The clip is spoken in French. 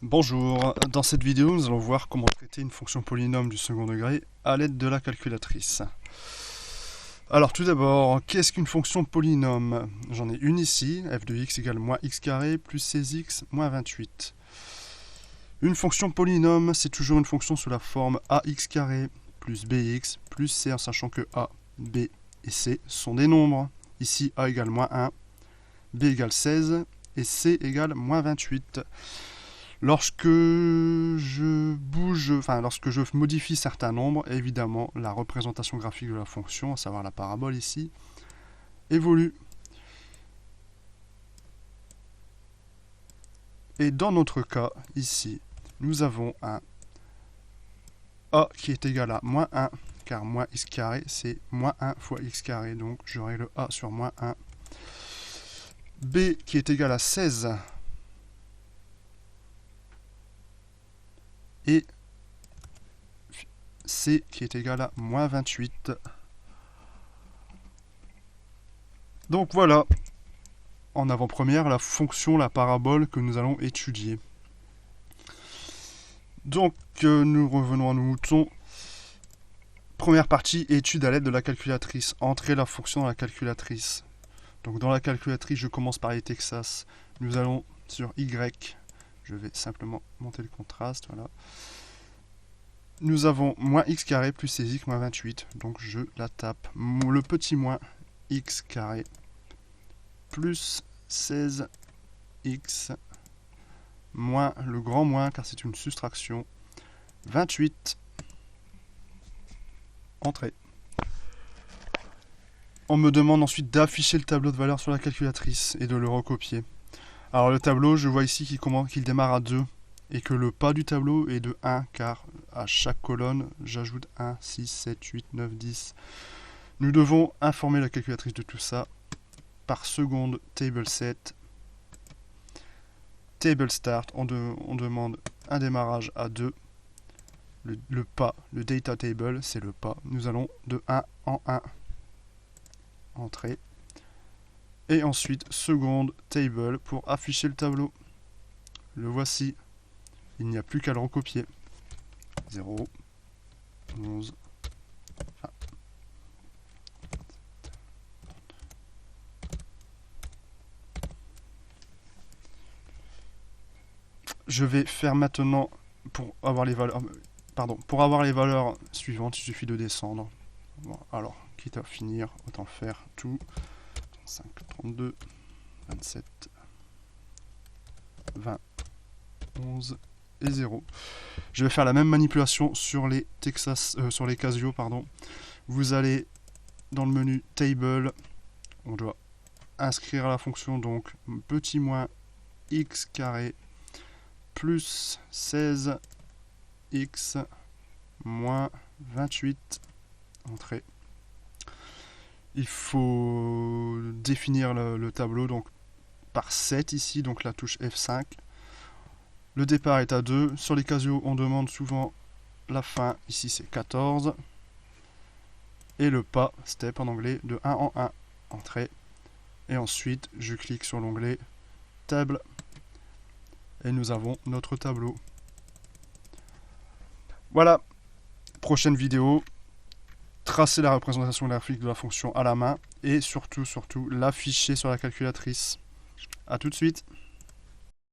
Bonjour, dans cette vidéo nous allons voir comment traiter une fonction polynôme du second degré à l'aide de la calculatrice. Alors tout d'abord, qu'est-ce qu'une fonction polynôme? J'en ai une ici, f de x égale moins x carré plus 16x moins 28. Une fonction polynôme, c'est toujours une fonction sous la forme ax carré plus bx plus c, en sachant que a, b et c sont des nombres. Ici a égale moins 1, b égale 16 et c égale moins 28. Lorsque je modifie certains nombres, évidemment, la représentation graphique de la fonction, à savoir la parabole ici, évolue. Et dans notre cas, ici, nous avons un a qui est égal à moins 1, car moins x carré, c'est moins 1 fois x carré, donc j'aurai le a sur moins 1. B qui est égal à 16, et C qui est égal à moins 28. Donc voilà, en avant-première, la fonction, la parabole que nous allons étudier. Donc nous revenons à nos moutons. Première partie, étude à l'aide de la calculatrice. Entrer la fonction dans la calculatrice. Donc dans la calculatrice, je commence par les Texas. Nous allons sur Y. Je vais simplement monter le contraste, voilà. Nous avons moins x carré plus 16x moins 28, donc je la tape. Le petit moins x carré plus 16x moins le grand moins, car c'est une soustraction, 28. Entrée. On me demande ensuite d'afficher le tableau de valeurs sur la calculatrice et de le recopier. Alors le tableau, je vois ici qu'il démarre à 2 et que le pas du tableau est de 1, car à chaque colonne, j'ajoute 1, 6, 7, 8, 9, 10. Nous devons informer la calculatrice de tout ça par seconde table set. Table start, on demande un démarrage à 2. Le pas, le data table, c'est le pas. Nous allons de 1 en 1. Entrée. Et ensuite, seconde table pour afficher le tableau. Le voici. Il n'y a plus qu'à le recopier. 0, 11, 20. Je vais faire maintenant, pour avoir les valeurs suivantes, il suffit de descendre. Bon, alors, quitte à finir, autant faire tout. 35, 32, 27, 20, 11 et 0. Je vais faire la même manipulation sur les Casio, pardon. Vous allez dans le menu Table, on doit inscrire la fonction, donc petit moins x carré plus 16x moins 28. Entrée. Il faut définir le tableau donc par 7 ici, donc la touche F5. Le départ est à 2. Sur les Casio, on demande souvent la fin. Ici, c'est 14. Et le pas, step en anglais, de 1 en 1. Entrée. Et ensuite, je clique sur l'onglet Table. Et nous avons notre tableau. Voilà. Prochaine vidéo. Tracer la représentation graphique de la fonction à la main. Et surtout, l'afficher sur la calculatrice. A tout de suite.